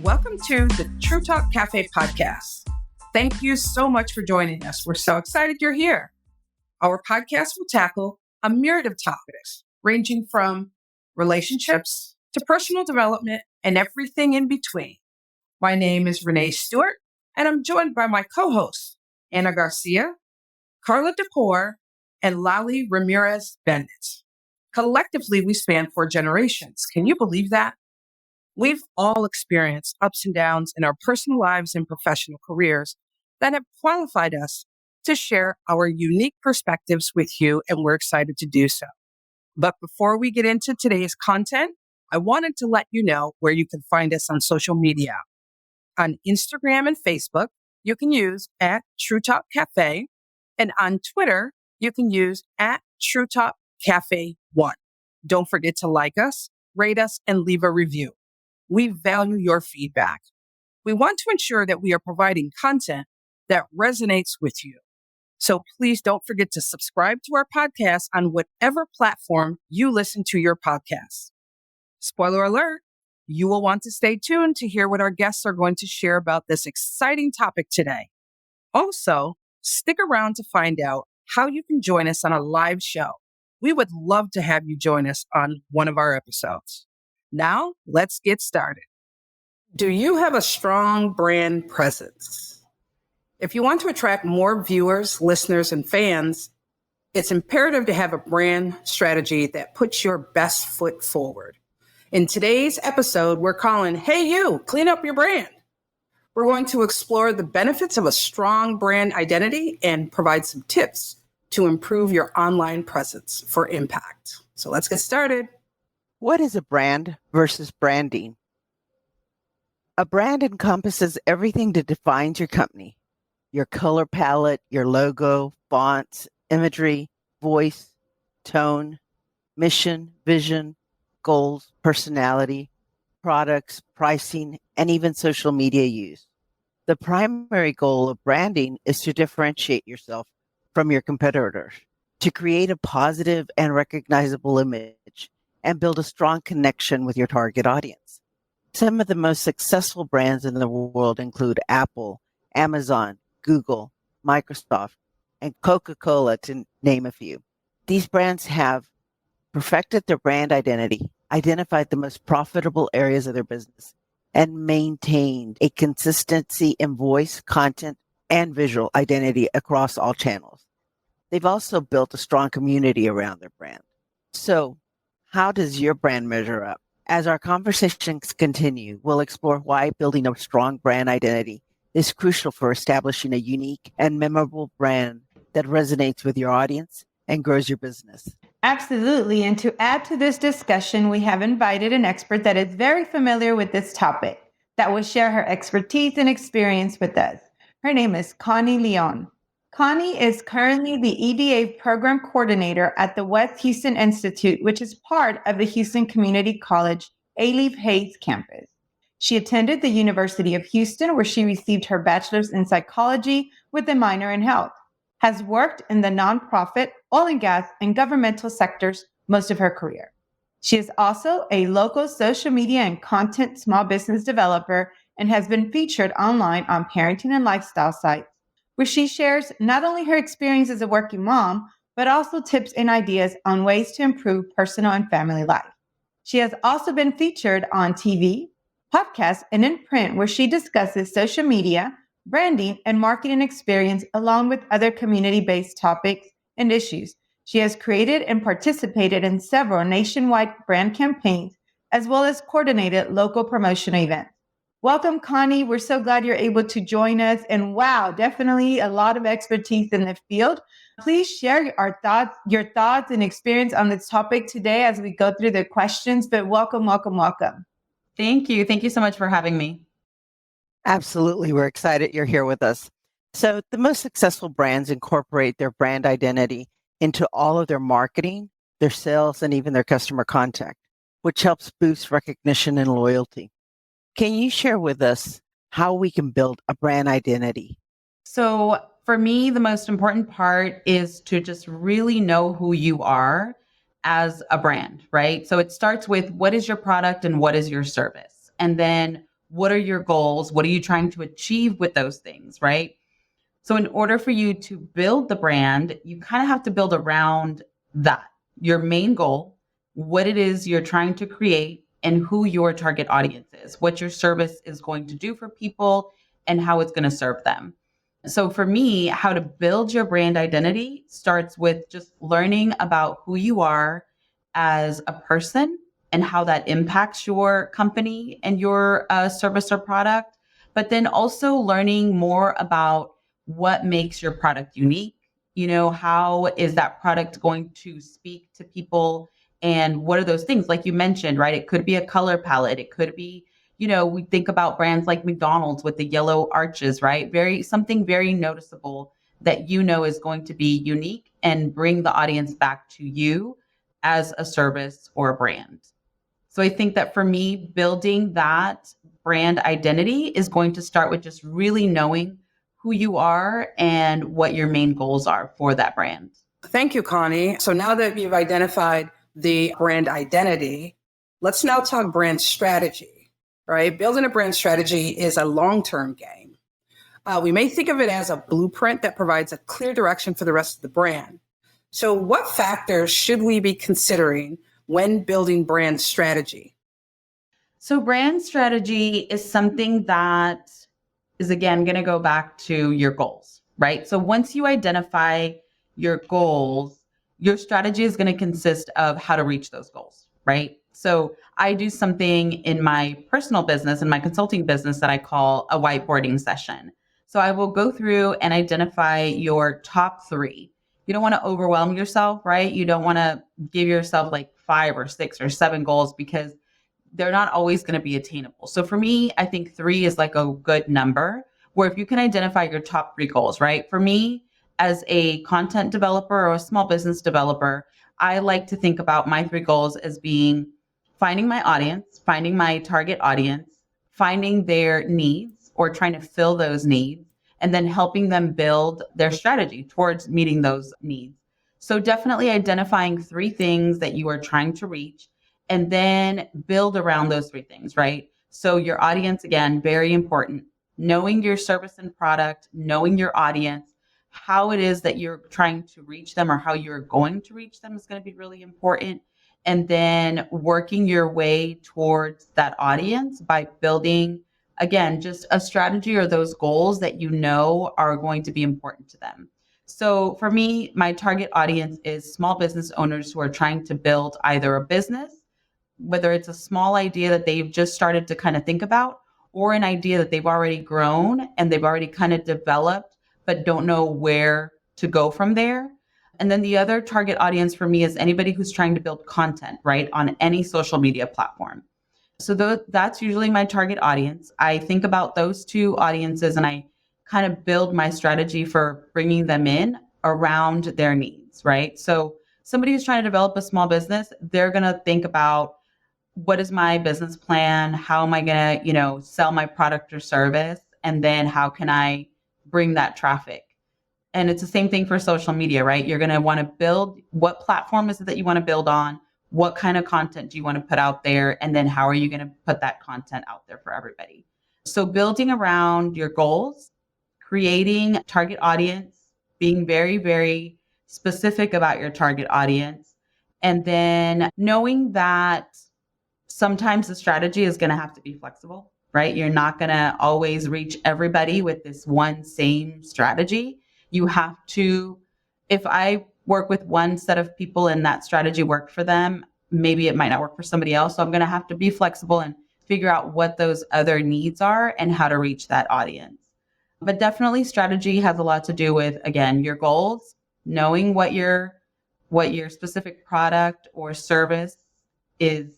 Welcome to the True Talk Cafe podcast. Thank you so much for joining us. We're so excited you're here. Our podcast will tackle a myriad of topics, ranging from relationships to personal development and everything in between. My name is Renee Stewart, and I'm joined by my co-hosts, Ana Garcia, Carla Decor, and Lali Ramirez Bennett. Collectively, we span 4 generations. Can you believe that? We've all experienced ups and downs in our personal lives and professional careers that have qualified us to share our unique perspectives with you, and we're excited to do so. But before we get into today's content, I wanted to let you know where you can find us on social media. On Instagram and Facebook, you can use at True Talk Cafe, and on Twitter, you can use at True Talk Cafe 1. Don't forget to like us, rate us, and leave a review. We value your feedback. We want to ensure that we are providing content that resonates with you. So please don't forget to subscribe to our podcast on whatever platform you listen to your podcasts. Spoiler alert, you will want to stay tuned to hear what our guests are going to share about this exciting topic today. Also, stick around to find out how you can join us on a live show. We would love to have you join us on one of our episodes. Now, let's get started. Do you have a strong brand presence? If you want to attract more viewers, listeners, and fans, it's imperative to have a brand strategy that puts your best foot forward. In today's episode, we're calling, Hey You, Clean Up Your Brand. We're going to explore the benefits of a strong brand identity and provide some tips to improve your online presence for impact. So let's get started. What is a brand versus branding? A brand encompasses everything that defines your company: your color palette, your logo, fonts, imagery, voice, tone, mission, vision, goals, personality, products, pricing, and even social media use. The primary goal of branding is to differentiate yourself from your competitors, to create a positive and recognizable image, and build a strong connection with your target audience. Some of the most successful brands in the world include Apple, Amazon, Google, Microsoft, and Coca-Cola, to name a few. These brands have perfected their brand identity, identified the most profitable areas of their business, and maintained a consistency in voice, content, and visual identity across all channels. They've also built a strong community around their brand. So, how does your brand measure up? As our conversations continue, we'll explore why building a strong brand identity is crucial for establishing a unique and memorable brand that resonates with your audience and grows your business. Absolutely. And to add to this discussion, we have invited an expert that is very familiar with this topic that will share her expertise and experience with us. Her name is Connie Leon. Connie is currently the EDA program coordinator at the West Houston Institute, which is part of the Houston Community College Alief Hayes campus. She attended the University of Houston, where she received her bachelor's in psychology with a minor in health, has worked in the nonprofit, oil and gas, and governmental sectors most of her career. She is also a local social media and content small business developer and has been featured online on parenting and lifestyle sites, where she shares not only her experience as a working mom, but also tips and ideas on ways to improve personal and family life. She has also been featured on TV, podcasts, and in print, where she discusses social media, branding, and marketing experience, along with other community-based topics and issues. She has created and participated in several nationwide brand campaigns, as well as coordinated local promotion events. Welcome, Connie. We're so glad you're able to join us. And wow, definitely a lot of expertise in the field. Please share your thoughts and experience on this topic today as we go through the questions. But welcome. Thank you. Thank you so much for having me. Absolutely. We're excited you're here with us. So the most successful brands incorporate their brand identity into all of their marketing, their sales, and even their customer contact, which helps boost recognition and loyalty. Can you share with us how we can build a brand identity? So for me, the most important part is to just really know who you are as a brand, right? So it starts with what is your product and what is your service? And then what are your goals? What are you trying to achieve with those things, right? So in order for you to build the brand, you kind of have to build around that, your main goal, what it is you're trying to create, and who your target audience is, what your service is going to do for people, and how it's going to serve them. So for me, how to build your brand identity starts with just learning about who you are as a person and how that impacts your company and your service or product, but then also learning more about what makes your product unique. How is that product going to speak to people? And what are those things? Like you mentioned, right? It could be a color palette. It could be, we think about brands like McDonald's with the yellow arches, right? Something very noticeable that is going to be unique and bring the audience back to you as a service or a brand. So I think that for me, building that brand identity is going to start with just really knowing who you are and what your main goals are for that brand. Thank you, Connie. So now that you've identified the brand identity, let's now talk brand strategy, right? Building a brand strategy is a long-term game. We may think of it as a blueprint that provides a clear direction for the rest of the brand. So what factors should we be considering when building brand strategy? So brand strategy is something that is, again, going to go back to your goals, right? So once you identify your goals, your strategy is going to consist of how to reach those goals, right? So I do something in my personal business, in my consulting business, that I call a whiteboarding session. So I will go through and identify your top 3. You don't want to overwhelm yourself, right? You don't want to give yourself like 5 or 6 or 7 goals because they're not always going to be attainable. So for me, I think 3 is like a good number, where if you can identify your top 3 goals, right? For me, as a content developer or a small business developer, I like to think about my 3 goals as being finding my audience, finding my target audience, finding their needs or trying to fill those needs, and then helping them build their strategy towards meeting those needs. So definitely identifying 3 things that you are trying to reach, and then build around those 3 things, right? So your audience, again, very important. Knowing your service and product, knowing your audience, how it is that you're trying to reach them or how you're going to reach them is going to be really important. And then working your way towards that audience by building, again, just a strategy or those goals that are going to be important to them. So for me, my target audience is small business owners who are trying to build either a business, whether it's a small idea that they've just started to kind of think about, or an idea that they've already grown and they've already kind of developed, but don't know where to go from there. And then the other target audience for me is anybody who's trying to build content, right, on any social media platform. So that's usually my target audience. I think about those 2 audiences and I kind of build my strategy for bringing them in around their needs, right? So somebody who's trying to develop a small business, they're going to think about, what is my business plan? How am I going to, sell my product or service? And then how can I bring that traffic? And it's the same thing for social media, right? You're going to want to build, what platform is it that you want to build on? What kind of content do you want to put out there? And then how are you going to put that content out there for everybody? So building around your goals, creating target audience, being very, very specific about your target audience, and then knowing that sometimes the strategy is going to have to be flexible, right? You're not going to always reach everybody with this one same strategy. You have to, if I work with one set of people and that strategy worked for them, maybe it might not work for somebody else. So I'm going to have to be flexible and figure out what those other needs are and how to reach that audience. But definitely strategy has a lot to do with, again, your goals, knowing what your specific product or service is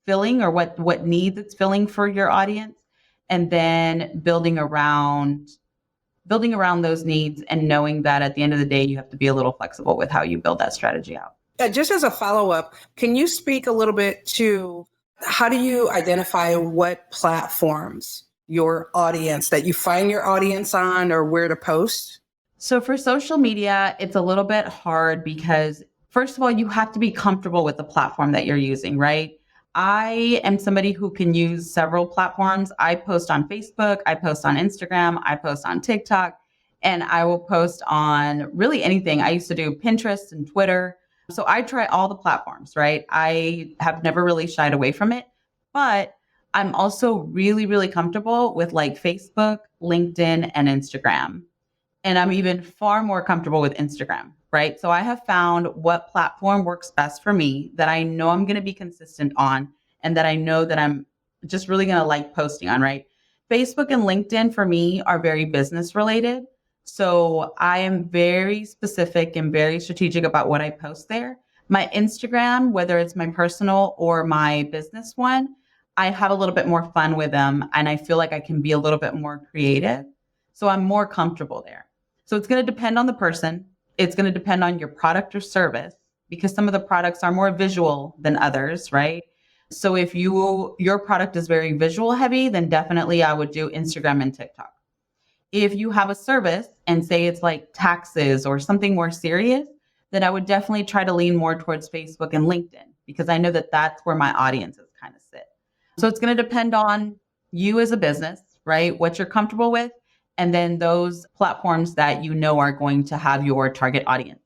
filling or what needs it's filling for your audience, and then building around those needs and knowing that at the end of the day, you have to be a little flexible with how you build that strategy out. Just as a follow-up, can you speak a little bit to how do you identify what platforms that you find your audience on or where to post? So for social media, it's a little bit hard because, first of all, you have to be comfortable with the platform that you're using, right? I am somebody who can use several platforms. I post on Facebook, I post on Instagram, I post on TikTok, and I will post on really anything. I used to do Pinterest and Twitter. So I try all the platforms, right? I have never really shied away from it, but I'm also really, really comfortable with like Facebook, LinkedIn, and Instagram. And I'm even far more comfortable with Instagram, right? So I have found what platform works best for me that I know I'm going to be consistent on and that I know that I'm just really going to like posting on, right? Facebook and LinkedIn for me are very business related. So I am very specific and very strategic about what I post there. My Instagram, whether it's my personal or my business one, I have a little bit more fun with them and I feel like I can be a little bit more creative. So I'm more comfortable there. So it's going to depend on the person. It's going to depend on your product or service because some of the products are more visual than others, right? So if your product is very visual heavy, then definitely I would do Instagram and TikTok. If you have a service and say it's like taxes or something more serious, then I would definitely try to lean more towards Facebook and LinkedIn because I know that that's where my audiences kind of sit. So it's going to depend on you as a business, right? What you're comfortable with. And then those platforms that you know are going to have your target audience.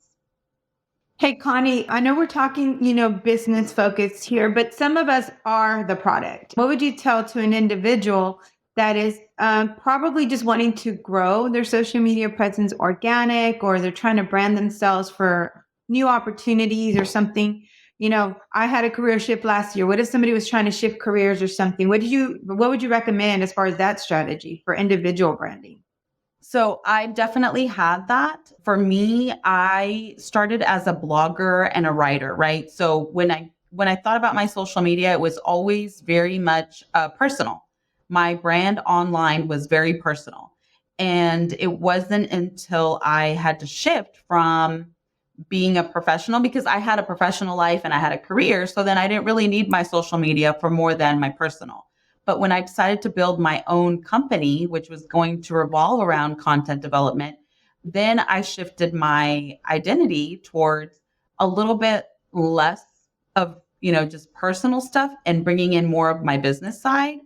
Hey, Connie, I know we're talking, business focused here, but some of us are the product. What would you tell to an individual that is probably just wanting to grow their social media presence organic, or they're trying to brand themselves for new opportunities or something? I had a career shift last year. What if somebody was trying to shift careers or something? What would you recommend as far as that strategy for individual branding? So I definitely had that. For me, I started as a blogger and a writer, right? So when I thought about my social media, it was always very much personal. My brand online was very personal. And it wasn't until I had to shift from being a professional, because I had a professional life and I had a career. So then I didn't really need my social media for more than my personal. But when I decided to build my own company, which was going to revolve around content development, then I shifted my identity towards a little bit less of, just personal stuff and bringing in more of my business side.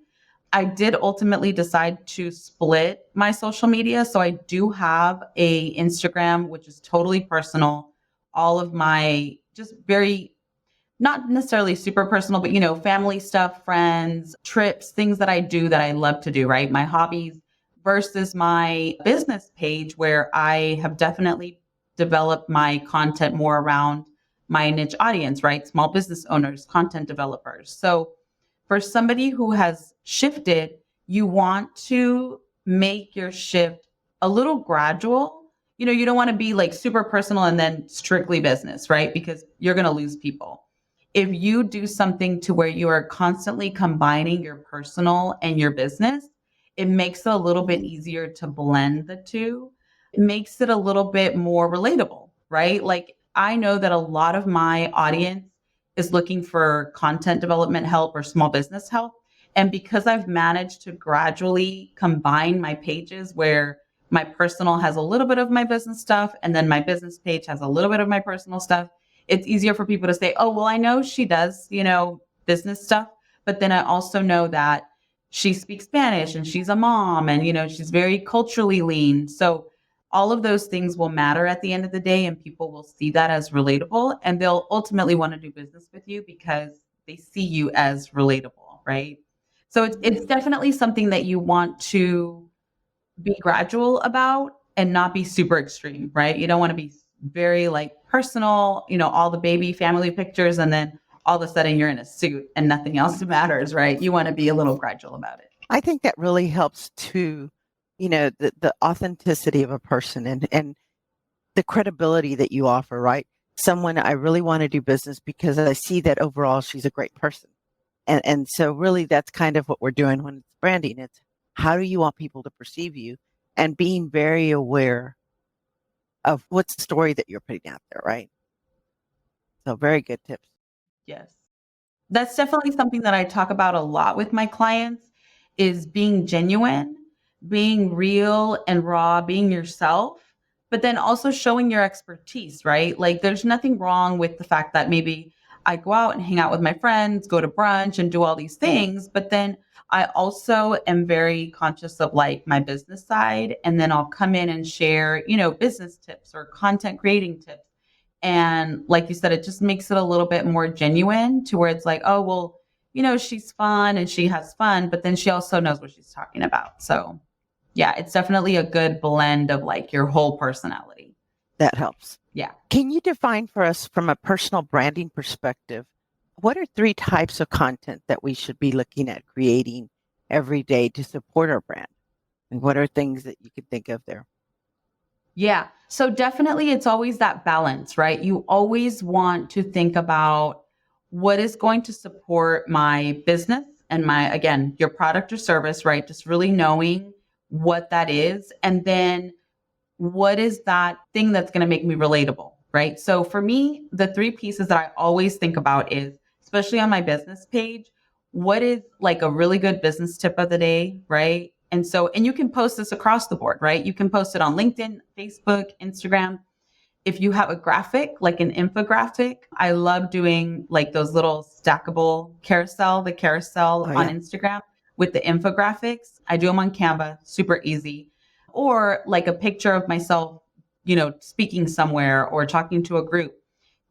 I did ultimately decide to split my social media. So I do have a Instagram, which is totally personal. All of my just very not necessarily super personal, but family stuff, friends, trips, things that I do that I love to do, right? My hobbies versus my business page where I have definitely developed my content more around my niche audience, right? Small business owners, content developers. So for somebody who has shifted, you want to make your shift a little gradual. You don't want to be like super personal and then strictly business, right? Because you're going to lose people. If you do something to where you are constantly combining your personal and your business, it makes it a little bit easier to blend the two. It makes it a little bit more relatable, right? Like I know that a lot of my audience is looking for content development help or small business help. And because I've managed to gradually combine my pages where my personal has a little bit of my business stuff and then my business page has a little bit of my personal stuff, it's easier for people to say, oh, well, I know she does, business stuff. But then I also know that she speaks Spanish and she's a mom and, she's very culturally lean. So all of those things will matter at the end of the day, and people will see that as relatable, and they'll ultimately want to do business with you because they see you as relatable, right? So it's definitely something that you want to be gradual about and not be super extreme, right? You don't want to be very like personal, all the baby family pictures, and then all of a sudden you're in a suit and nothing else matters, right? You want to be a little gradual about it. I think that really helps to, the authenticity of a person and the credibility that you offer, right? Someone I really want to do business because I see that overall she's a great person. And so really that's kind of what we're doing when it's branding. It's how do you want people to perceive you, and being very aware of what's the story that you're putting out there, right? So very good tips. Yes. That's definitely something that I talk about a lot with my clients is being genuine, being real and raw, being yourself, but then also showing your expertise, right? Like there's nothing wrong with the fact that maybe I go out and hang out with my friends, go to brunch and do all these things. But then I also am very conscious of like my business side. And then I'll come in and share, business tips or content creating tips. And like you said, it just makes it a little bit more genuine to where it's like, oh, well, she's fun and she has fun, but then she also knows what she's talking about. So yeah, it's definitely a good blend of like your whole personality. That helps. Yeah. Can you define for us from a personal branding perspective, what are 3 types of content that we should be looking at creating every day to support our brand? And what are things that you can think of there? Yeah. So definitely it's always that balance, right? You always want to think about what is going to support my business and again, your product or service, right? Just really knowing what that is. And then what is that thing that's going to make me relatable, right? So for me, the 3 pieces that I always think about is, especially on my business page, what is like a really good business tip of the day, right? And you can post this across the board, right? You can post it on LinkedIn, Facebook, Instagram. If you have a graphic, like an infographic, I love doing like those little stackable the carousel on Instagram with the infographics. I do them on Canva, super easy. Or like a picture of myself, speaking somewhere or talking to a group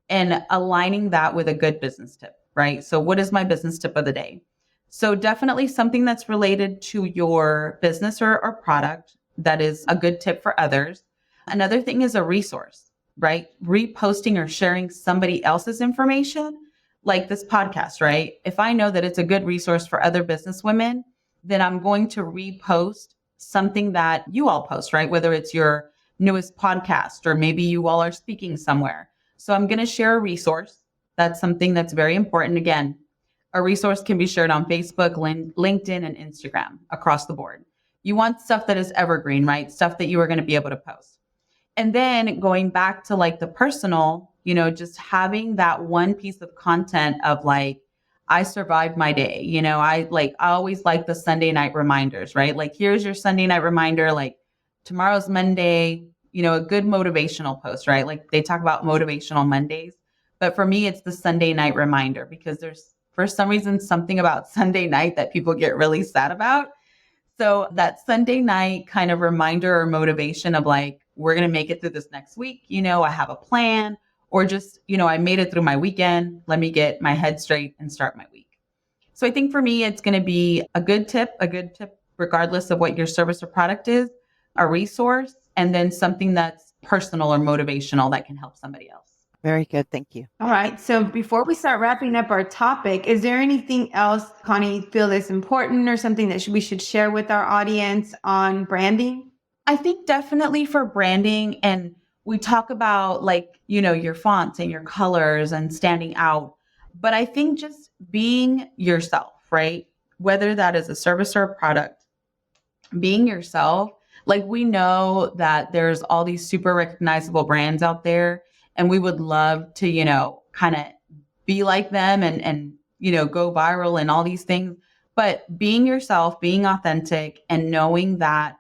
and aligning that with a good business tip, right? So what is my business tip of the day? So definitely something that's related to your business or product that is a good tip for others. Another thing is a resource, right? Reposting or sharing somebody else's information, like this podcast, right? If I know that it's a good resource for other business women, then I'm going to repost something that you all post, right? Whether it's your newest podcast or maybe you all are speaking somewhere. So I'm going to share a resource. That's something that's very important. Again, a resource can be shared on Facebook, LinkedIn, and Instagram across the board. You want stuff that is evergreen, right? Stuff that you are going to be able to post. And then going back to like the personal, just having that one piece of content of like, I survived my day. I always like the Sunday night reminders, right? Like, here's your Sunday night reminder, like tomorrow's Monday, a good motivational post, right? Like they talk about motivational Mondays, but for me, it's the Sunday night reminder because there's for some reason something about Sunday night that people get really sad about. So that Sunday night kind of reminder or motivation of like, we're going to make it through this next week. I have a plan. Or just, I made it through my weekend. Let me get my head straight and start my week. So I think for me, it's going to be a good tip, regardless of what your service or product is, a resource, and then something that's personal or motivational that can help somebody else. Very good. Thank you. All right. So before we start wrapping up our topic, is there anything else, Connie, feel is important or something that we should share with our audience on branding? I think definitely for branding, and we talk about like, your fonts and your colors and standing out. But I think just being yourself, right? Whether that is a service or a product, being yourself. Like we know that there's all these super recognizable brands out there and we would love to, kind of be like them and go viral and all these things. But being yourself, being authentic and knowing that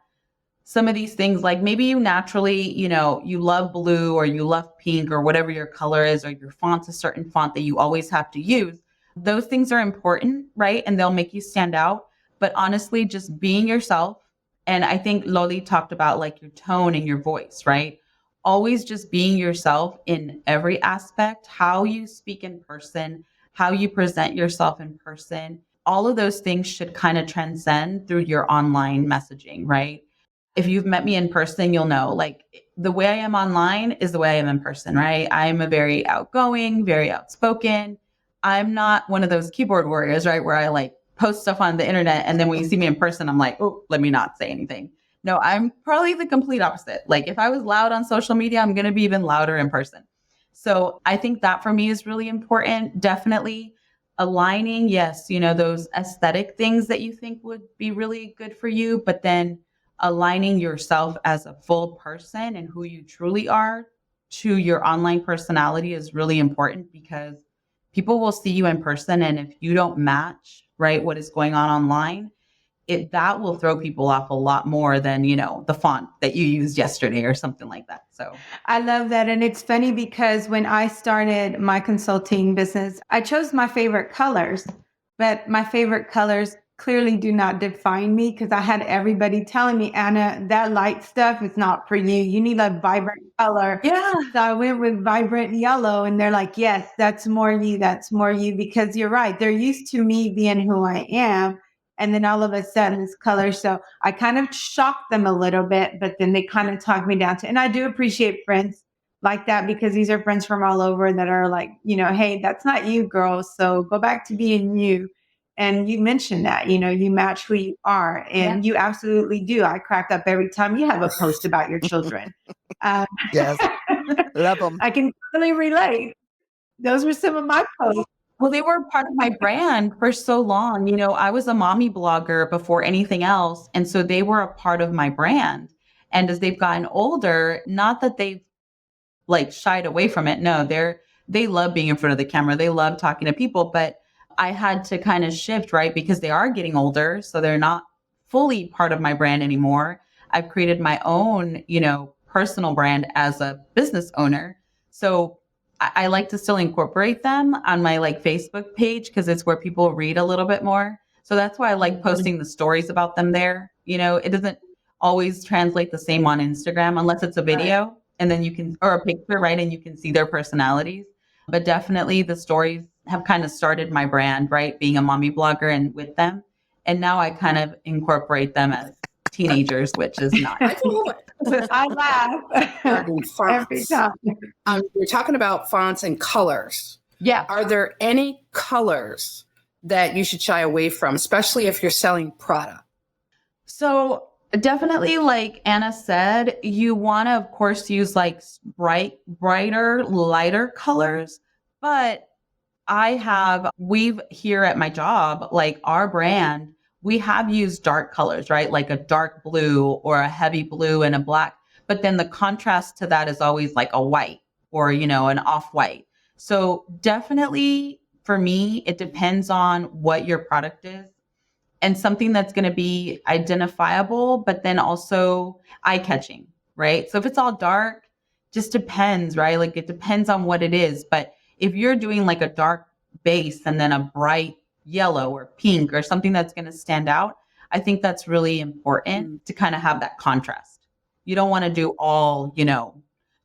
some of these things, like maybe you naturally, you love blue or you love pink or whatever your color is, or your font's a certain font that you always have to use. Those things are important, right? And they'll make you stand out. But honestly, just being yourself. And I think Loli talked about like your tone and your voice, right? Always just being yourself in every aspect, how you speak in person, how you present yourself in person. All of those things should kind of transcend through your online messaging, right? If you've met me in person, you'll know like the way I am online is the way I am in person, right? I'm a very outgoing, very outspoken. I'm not one of those keyboard warriors, right? Where I like post stuff on the internet. And then when you see me in person, I'm like, oh, let me not say anything. No, I'm probably the complete opposite. Like if I was loud on social media, I'm going to be even louder in person. So I think that for me is really important. Definitely aligning, yes, those aesthetic things that you think would be really good for you, but then aligning yourself as a full person and who you truly are to your online personality is really important because people will see you in person. And if you don't match, right, what is going on online, that will throw people off a lot more than, the font that you used yesterday or something like that. So I love that. And it's funny because when I started my consulting business, I chose my favorite colors, but my favorite colors clearly do not define me because I had everybody telling me, Anna, that light stuff is not for you. You need a vibrant color. yeah. So I went with vibrant yellow and they're like, yes, that's more you. That's more you. Because you're right. They're used to me being who I am. And then all of a sudden it's color. So I kind of shocked them a little bit, but then they kind of talked me down to, and I do appreciate friends like that because these are friends from all over that are like, hey, that's not you, girl. So go back to being you. And you mentioned that, you match who you are and you absolutely do. I crack up every time you have a post about your children. Yes. Love them. I can really relate. Those were some of my posts. Well, they were part of my brand for so long. I was a mommy blogger before anything else. And so they were a part of my brand. And as they've gotten older, not that they've like shied away from it. No, they love being in front of the camera. They love talking to people, but I had to kind of shift, right? Because they are getting older. So they're not fully part of my brand anymore. I've created my own, personal brand as a business owner. So I like to still incorporate them on my like Facebook page because it's where people read a little bit more. So that's why I like posting the stories about them there. It doesn't always translate the same on Instagram unless it's a video and then you can, or a picture, right? And you can see their personalities. But definitely the stories have kind of started my brand, right? Being a mommy blogger and with them. And now I kind of incorporate them as teenagers, which is not. I laugh every time. We're talking about fonts and colors. Yeah. Are there any colors that you should shy away from, especially if you're selling product? So definitely, like Anna said, you want to, of course, use like brighter, lighter colors. But we've here at my job, like our brand, we have used dark colors, right? Like a dark blue or a heavy blue and a black. But then the contrast to that is always like a white or, an off-white. So definitely for me, it depends on what your product is and something that's going to be identifiable, but then also eye-catching, right? So if it's all dark, just depends, right? Like it depends on what it is. But if you're doing like a dark base and then a bright yellow or pink or something that's going to stand out, I think that's really important to kind of have that contrast. You don't want to do all,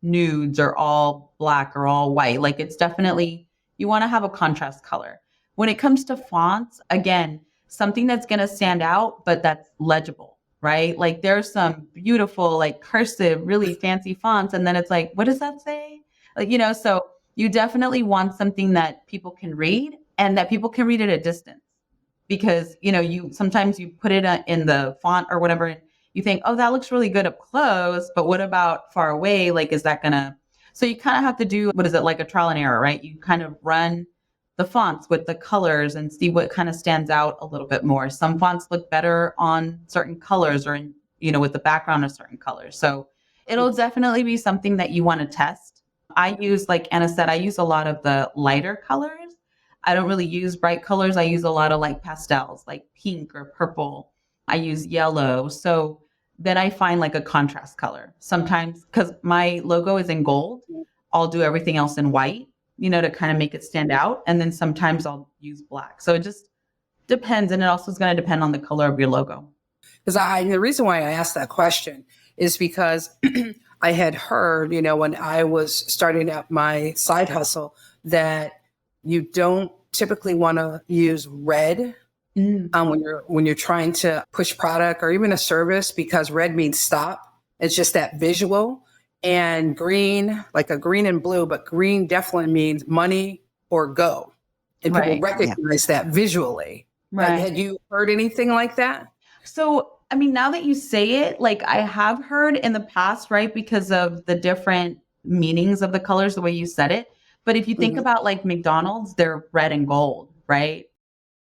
nudes or all black or all white. Like it's definitely, you want to have a contrast color. When it comes to fonts, again, something that's going to stand out, but that's legible, right? Like there's some beautiful, like cursive, really fancy fonts. And then it's like, what does that say? Like, so you definitely want something that people can read and that people can read at a distance because, sometimes you put it in the font or whatever, and you think, oh, that looks really good up close, but what about far away? Like, is that so you kind of have to do, like a trial and error, right? You kind of run the fonts with the colors and see what kind of stands out a little bit more. Some fonts look better on certain colors or with the background of certain colors. So it'll definitely be something that you want to test. I use, like Anna said, I use a lot of the lighter colors. I don't really use bright colors. I use a lot of like pastels, like pink or purple. I use yellow. So then I find like a contrast color. Sometimes, because my logo is in gold, I'll do everything else in white, to kind of make it stand out. And then sometimes I'll use black. So it just depends. And it also is going to depend on the color of your logo. Because the reason why I asked that question is because I had heard, when I was starting up my side hustle, that you don't typically want to use red when you're trying to push product or even a service, because red means stop. It's just that visual. And green, like a green and blue, but green definitely means money or go. And people recognize that visually. Right. Had you heard anything like that? So, I mean, now that you say it, like I have heard in the past, right? Because of the different meanings of the colors, the way you said it. But if you think about like McDonald's, they're red and gold, right?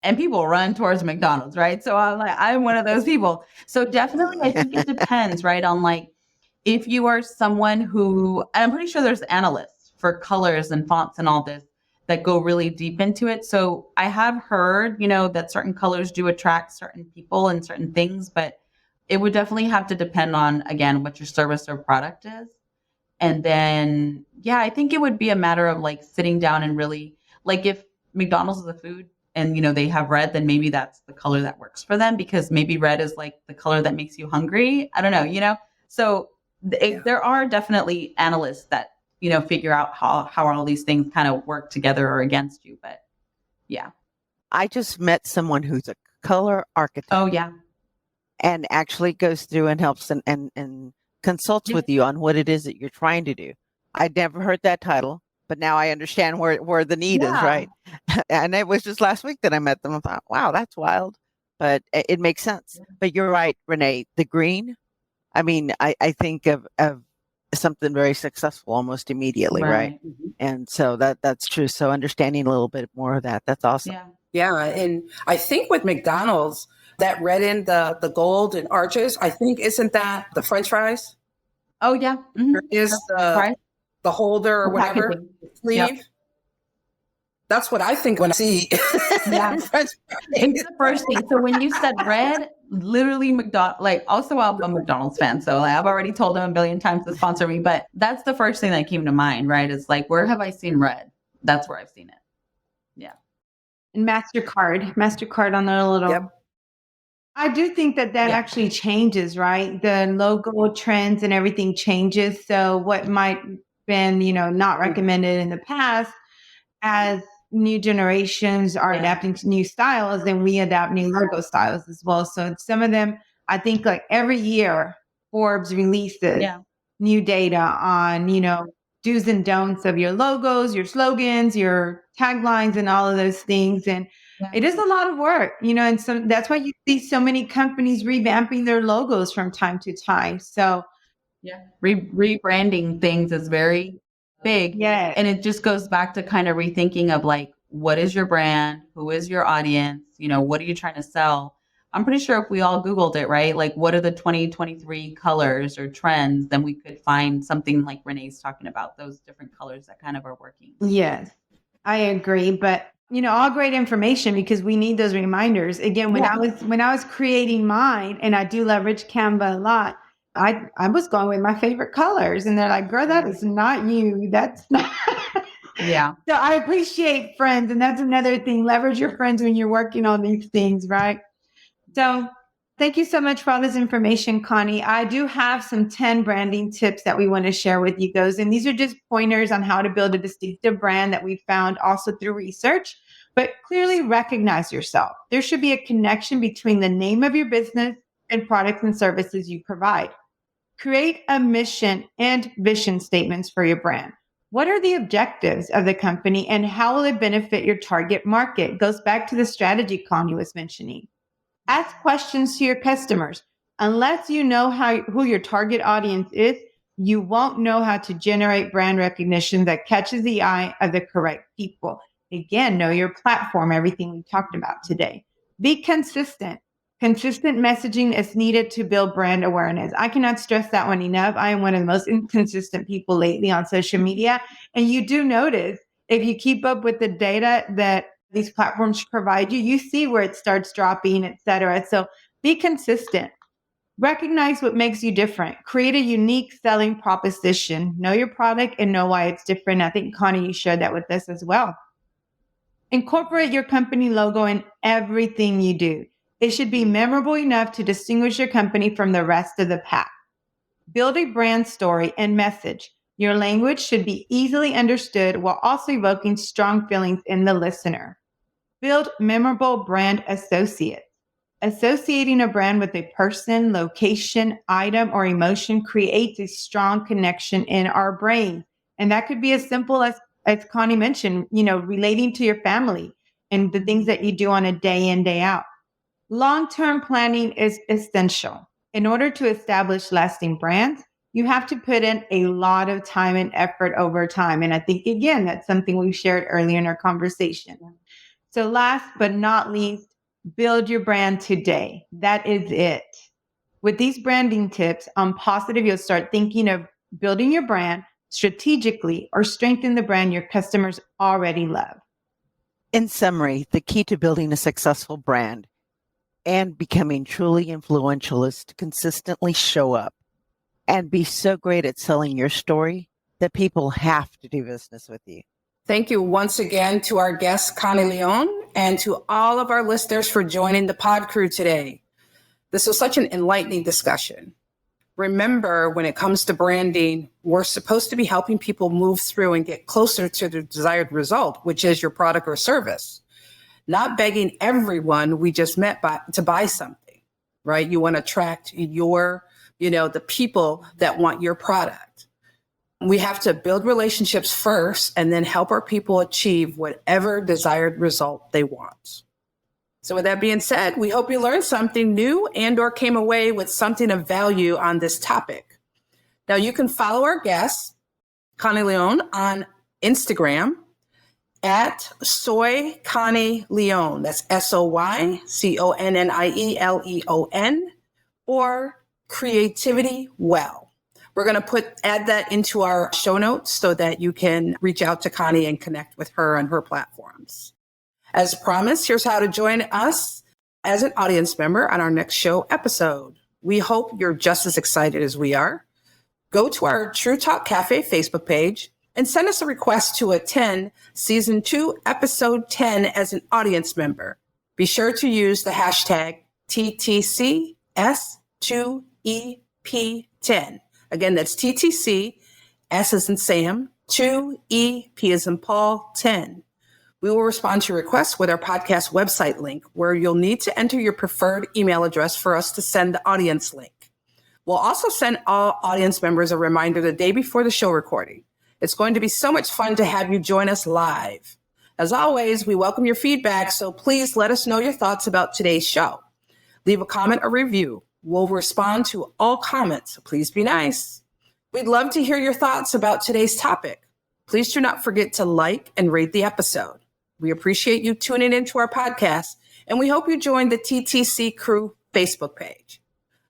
And people run towards McDonald's, right? So I'm one of those people. So definitely, I think it depends, right? On like, if you are someone who, and I'm pretty sure there's analysts for colors and fonts and all this, that go really deep into it. So I have heard, that certain colors do attract certain people and certain things, but it would definitely have to depend on, again, what your service or product is. And then, yeah, I think it would be a matter of like sitting down and really, like if McDonald's is a food and, they have red, then maybe that's the color that works for them because maybe red is like the color that makes you hungry. I don't know. So there are definitely analysts that, figure out how all these things kind of work together or against you. But yeah. I just met someone who's a color architect. Oh, yeah. And actually goes through and helps and consults with you on what it is that you're trying to do. I'd never heard that title, but now I understand where the need is, right? And it was just last week that I met them. I thought, wow, that's wild. But it makes sense. Yeah. But you're right, Renee, the green, I mean, I think of something very successful almost immediately, right? Mm-hmm. And so that's true. So understanding a little bit more of that's awesome. Yeah. And I think with McDonald's, that red in the gold and arches, I think, isn't that the French fries? Oh, yeah. Mm-hmm. There is the holder or whatever sleeve. Yep. That's what I think when I see French fries. It's the first thing. So when you said red, literally McDonald's, like also I'm a McDonald's fan. So I've already told them a billion times to sponsor me, but that's the first thing that came to mind, right? It's like, where have I seen red? That's where I've seen it. Yeah. And MasterCard on the little... Yep. I do think that actually changes, right? The logo trends and everything changes. So what might been, not recommended in the past, as new generations are adapting to new styles, then we adapt new logo styles as well. So some of them, I think like every year, Forbes releases new data on, do's and don'ts of your logos, your slogans, your taglines, and all of those things. And it is a lot of work, and so that's why you see so many companies revamping their logos from time to time. So rebranding things is very big. Yeah. And it just goes back to kind of rethinking of like, what is your brand? Who is your audience? What are you trying to sell? I'm pretty sure if we all Googled it, right? Like, what are the 2023 colors or trends? Then we could find something like Renee's talking about, those different colors that kind of are working. Yes, I agree. But, all great information because we need those reminders. Again, when I was creating mine, and I do leverage Canva a lot, I was going with my favorite colors, and they're like, girl, that is not you. That's not. Yeah. So I appreciate friends. And that's another thing. Leverage your friends when you're working on these things, right? So thank you so much for all this information, Connie. I do have some 10 branding tips that we want to share with you guys. And these are just pointers on how to build a distinctive brand that we found also through research, but clearly recognize yourself. There should be a connection between the name of your business and products and services you provide. Create a mission and vision statements for your brand. What are the objectives of the company and how will it benefit your target market? Goes back to the strategy Connie was mentioning. Ask questions to your customers. Unless you know who your target audience is, you won't know how to generate brand recognition that catches the eye of the correct people. Again, know your platform, everything we talked about today. Be consistent. Consistent messaging is needed to build brand awareness. I cannot stress that one enough. I am one of the most inconsistent people lately on social media. And you do notice if you keep up with the data that these platforms provide you, you see where it starts dropping, et cetera. So be consistent. Recognize what makes you different. Create a unique selling proposition. Know your product and know why it's different. I think, Connie, you shared that with us as well. Incorporate your company logo in everything you do. It should be memorable enough to distinguish your company from the rest of the pack. Build a brand story and message. Your language should be easily understood while also evoking strong feelings in the listener. Build memorable brand associates. Associating a brand with a person, location, item, or emotion creates a strong connection in our brain. And that could be as simple as Connie mentioned, relating to your family and the things that you do on a day in, day out. Long-term planning is essential. In order to establish lasting brands, you have to put in a lot of time and effort over time. And I think, again, that's something we shared earlier in our conversation. So last but not least, build your brand today. That is it. With these branding tips, I'm positive you'll start thinking of building your brand strategically, or strengthen the brand your customers already love? In summary, the key to building a successful brand and becoming truly influential is to consistently show up and be so great at selling your story that people have to do business with you. Thank you once again to our guest, Connie Leon, and to all of our listeners for joining the pod crew today. This was such an enlightening discussion. Remember, when it comes to branding, we're supposed to be helping people move through and get closer to the desired result, which is your product or service. Not begging everyone we just met to buy something, right? You want to attract the people that want your product. We have to build relationships first and then help our people achieve whatever desired result they want. So with that being said, we hope you learned something new and or came away with something of value on this topic. Now you can follow our guest, Connie Leon, on Instagram at Soy Connie Leon. That's SOYCONNIELEON, or Creativity Well. We're going to add that into our show notes so that you can reach out to Connie and connect with her on her platforms. As promised, here's how to join us as an audience member on our next show episode. We hope you're just as excited as we are. Go to our True Talk Cafe Facebook page and send us a request to attend Season 2, Episode 10 as an audience member. Be sure to use the hashtag TTCS2EP10. Again, that's TTC, S as in Sam, 2E, P as in Paul, 10. We will respond to your requests with our podcast website link, where you'll need to enter your preferred email address for us to send the audience link. We'll also send all audience members a reminder the day before the show recording. It's going to be so much fun to have you join us live. As always, we welcome your feedback, so please let us know your thoughts about today's show. Leave a comment or review. We'll respond to all comments, so please be nice. We'd love to hear your thoughts about today's topic. Please do not forget to like and rate the episode. We appreciate you tuning into our podcast, and we hope you join the TTC Crew Facebook page.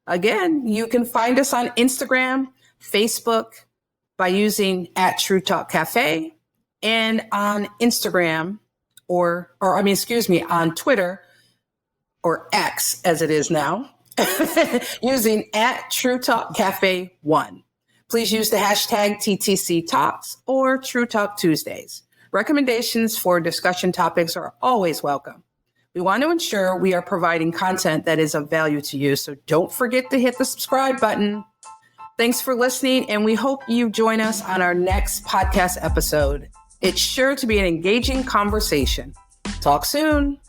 Again, you can find us on Instagram, Facebook by using @TrueTalkCafe, and on Instagram on Twitter, or X as it is now, using @TrueTalkCafe1. Please use the hashtag TTC Talks or True Talk Tuesdays. Recommendations for discussion topics are always welcome. We want to ensure we are providing content that is of value to you, so don't forget to hit the subscribe button. Thanks for listening, and we hope you join us on our next podcast episode. It's sure to be an engaging conversation. Talk soon.